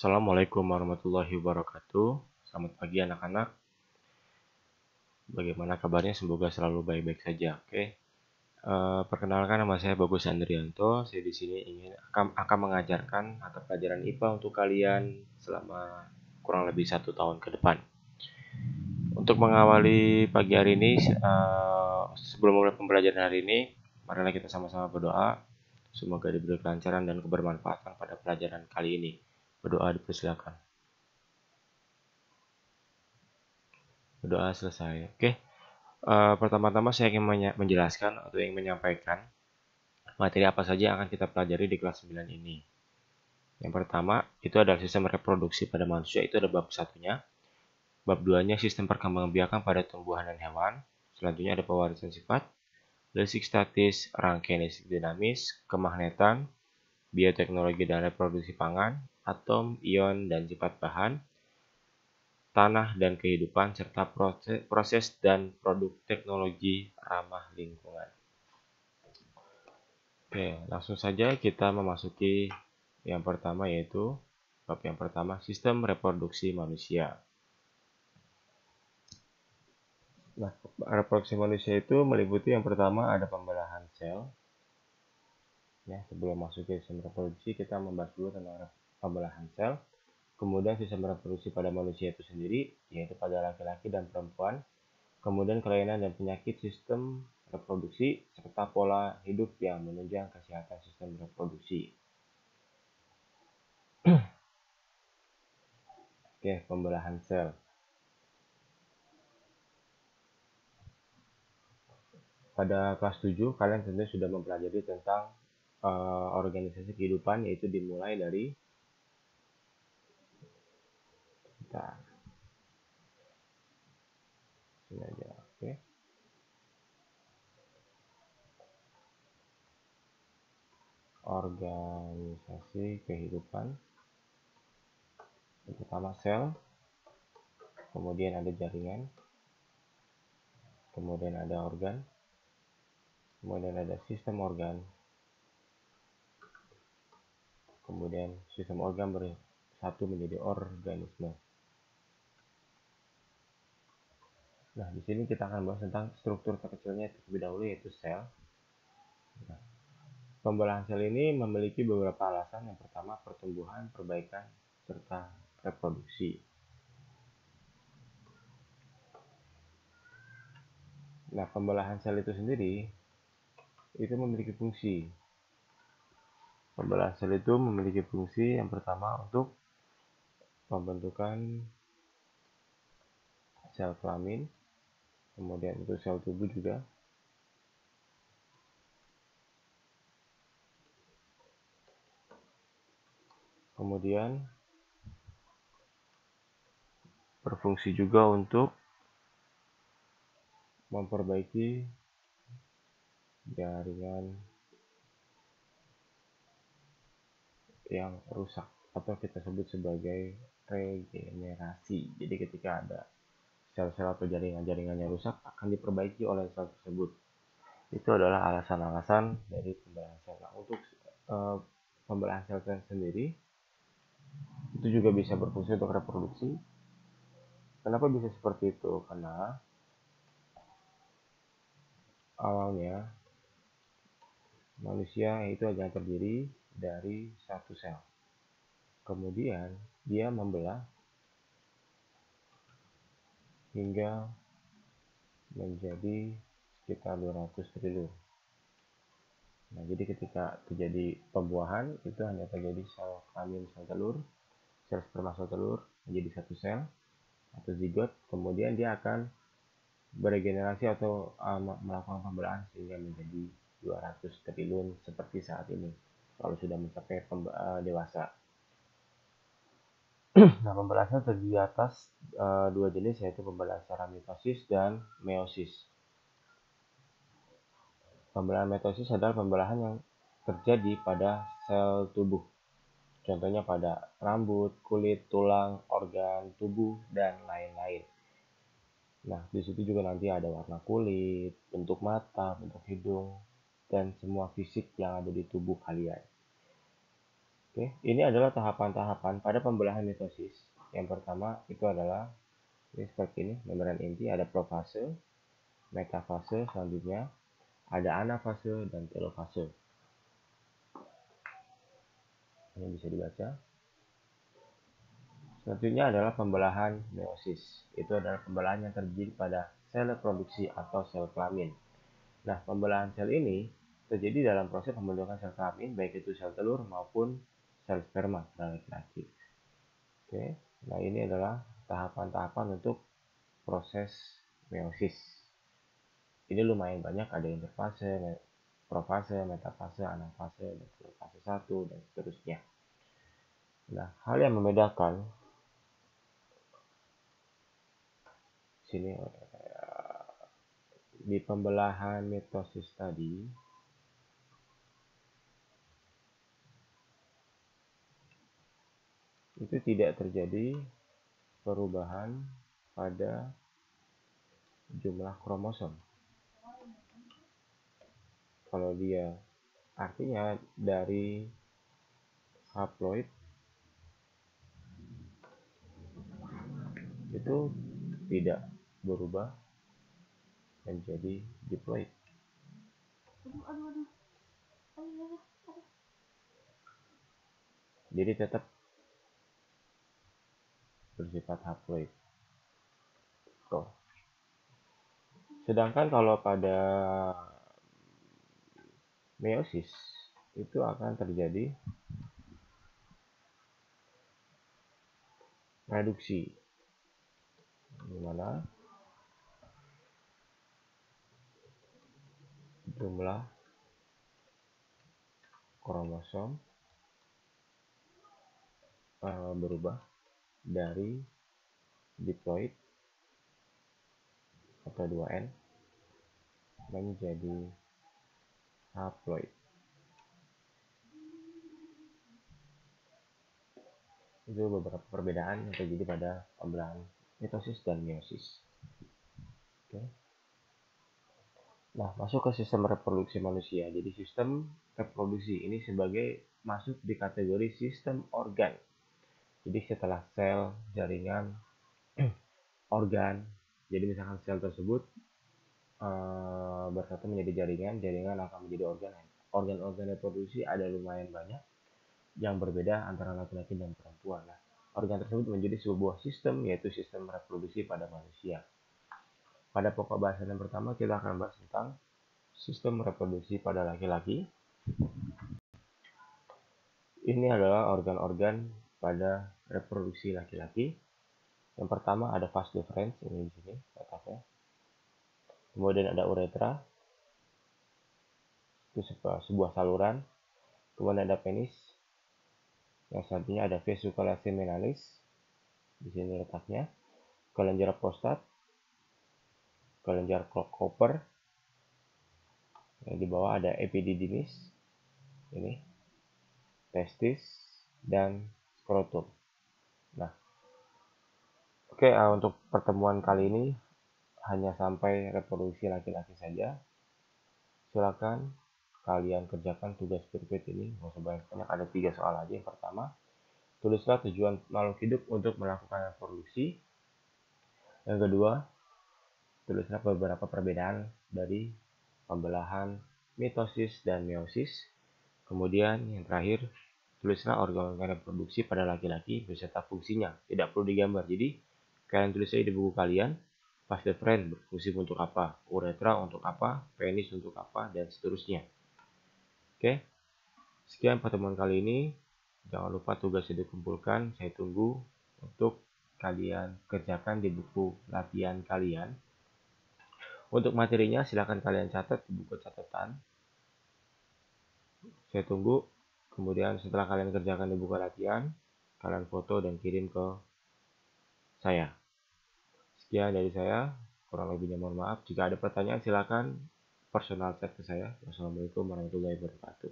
Assalamualaikum warahmatullahi wabarakatuh. Selamat pagi anak-anak. Bagaimana kabarnya? Semoga selalu baik-baik saja. Oke. Perkenalkan, nama saya Bagus Andrianto. Saya di sini akan mengajarkan mata pelajaran IPA untuk kalian selama kurang lebih 1 tahun ke depan. Untuk mengawali pagi hari ini, sebelum mulai pembelajaran hari ini, marilah kita sama-sama berdoa. Semoga diberi kelancaran dan kebermanfaatan pada pelajaran kali ini. Berdoa dipersilakan. Berdoa selesai. Oke. Pertama-tama saya ingin menjelaskan atau ingin menyampaikan materi apa saja yang akan kita pelajari di kelas 9 ini. Yang pertama, itu adalah sistem reproduksi pada manusia, itu ada bab satunya. Bab 2-nya sistem perkembangbiakan pada tumbuhan dan hewan. Selanjutnya ada pewarisan sifat, listrik statis, rangkaian listrik dinamis, kemagnetan, bioteknologi dan reproduksi pangan, atom, ion, dan sifat bahan, tanah dan kehidupan, serta proses dan produk teknologi ramah lingkungan. Oke, langsung saja kita memasuki yang pertama, yaitu bab yang pertama, sistem reproduksi manusia. Nah, reproduksi manusia itu meliputi yang pertama ada pembelahan sel. Ya, sebelum masuk ke sistem reproduksi, kita membahas dulu tentang pembelahan sel. Kemudian sistem reproduksi pada manusia itu sendiri, yaitu pada laki-laki dan perempuan. Kemudian kelainan dan penyakit sistem reproduksi, serta pola hidup yang menunjang kesehatan sistem reproduksi. Oke, pembelahan sel. Pada kelas 7, kalian tentu sudah mempelajari tentang organisasi kehidupan, yaitu dimulai dari sini aja, oke. Organisasi kehidupan. Yang pertama sel, kemudian ada jaringan, kemudian ada organ, kemudian ada sistem organ, kemudian sistem organ bersatu menjadi organisme. Nah, di sini kita akan bahas tentang struktur terkecilnya terlebih dahulu, yaitu sel. Nah, pembelahan sel ini memiliki beberapa alasan. Yang pertama, pertumbuhan, perbaikan, serta reproduksi. Nah, pembelahan sel itu sendiri itu memiliki fungsi. Pembelahan sel itu memiliki fungsi yang pertama untuk pembentukan sel kelamin, kemudian untuk sel tubuh juga. Kemudian berfungsi juga untuk memperbaiki jaringan yang rusak atau kita sebut sebagai regenerasi. Jadi ketika ada sel-sel atau jaringan-jaringan yang rusak akan diperbaiki oleh sel tersebut. Itu adalah alasan-alasan dari pembelahan sel. Nah, untuk pembelahan sel sendiri itu juga bisa berfungsi untuk reproduksi. Kenapa bisa seperti itu? Karena awalnya manusia itu hanya terdiri dari satu sel. Kemudian dia membelah hingga menjadi sekitar 200 triliun. Nah, jadi ketika terjadi pembuahan itu hanya terjadi sel kelamin, sel telur, sel sperma, sel telur menjadi satu sel atau zigot. Kemudian dia akan beregenerasi atau melakukan pembelahan sehingga menjadi 200 triliun seperti saat ini kalau sudah mencapai dewasa. Nah, pembelahan terdiri atas dua jenis, yaitu pembelahan secara mitosis dan meiosis. Pembelahan mitosis adalah pembelahan yang terjadi pada sel tubuh. Contohnya pada rambut, kulit, tulang, organ tubuh, dan lain-lain. Nah, di situ juga nanti ada warna kulit, bentuk mata, bentuk hidung, dan semua fisik yang ada di tubuh kalian. Oke, ini adalah tahapan-tahapan pada pembelahan mitosis. Yang pertama itu adalah ini seperti ini, membran inti, ada profase, metafase, selanjutnya ada anafase dan telofase. Ini bisa dibaca. Selanjutnya adalah pembelahan meiosis. Itu adalah pembelahan yang terjadi pada sel reproduksi atau sel kelamin. Nah, pembelahan sel ini terjadi dalam proses pembentukan sel kelamin, baik itu sel telur maupun sel sperma pada laki-laki. Oke, nah ini adalah tahapan-tahapan untuk proses meiosis. Ini lumayan banyak, ada interfase, profase, metafase, anafase, dan fase 1, dan seterusnya. Nah, hal yang membedakan sini di pembelahan mitosis tadi itu tidak terjadi perubahan pada jumlah kromosom. Kalau dia artinya dari haploid itu tidak berubah menjadi diploid. Jadi tetap bersifat haploid. Tuh. Sedangkan kalau pada meiosis itu akan terjadi reduksi, di mana jumlah kromosom berubah dari diploid atau 2N menjadi haploid. Itu beberapa perbedaan yang terjadi pada pembelahan mitosis dan meiosis. Oke. Nah, masuk ke sistem reproduksi manusia. Jadi sistem reproduksi ini masuk di kategori sistem organ. Jadi setelah sel, jaringan, organ, jadi misalkan sel tersebut bersatu menjadi jaringan akan menjadi organ. Organ-organ reproduksi ada lumayan banyak yang berbeda antara laki-laki dan perempuan. Nah, organ tersebut menjadi sebuah sistem, yaitu sistem reproduksi pada manusia. Pada pokok bahasan yang pertama kita akan bahas tentang sistem reproduksi pada laki-laki. Ini adalah organ-organ pada reproduksi laki-laki. Yang pertama ada vas deferens, ini di sini letaknya. Kemudian ada uretra, itu sebuah saluran. Kemudian ada penis, yang selanjutnya ada vesicula seminalis, di sini letaknya. Kelenjar prostat, kelenjar Cooper, yang di bawah ada epididymis, ini testis dan skrotum. Nah, oke, untuk pertemuan kali ini hanya sampai reproduksi laki-laki saja. Silakan kalian kerjakan tugas berikut ini, nggak usah banyak-banyak, ada 3 soal aja. Yang pertama, tulislah tujuan makhluk hidup untuk melakukan reproduksi. Yang kedua, tulislah beberapa perbedaan dari pembelahan mitosis dan meiosis. Kemudian yang terakhir, tulislah organ-organ reproduksi pada laki-laki beserta fungsinya. Tidak perlu digambar. Jadi kalian tulis aja di buku kalian. Vas deferens berfungsi untuk apa, uretra untuk apa, penis untuk apa, dan seterusnya. Oke, sekian pertemuan kali ini. Jangan lupa tugasnya dikumpulkan. Saya tunggu untuk kalian kerjakan di buku latihan kalian. Untuk materinya silahkan kalian catat di buku catatan. Saya tunggu. Kemudian setelah kalian kerjakan di buku latihan, kalian foto dan kirim ke saya. Sekian dari saya. Kurang lebihnya mohon maaf. Jika ada pertanyaan silahkan personal chat ke saya. Wassalamualaikum warahmatullahi wabarakatuh.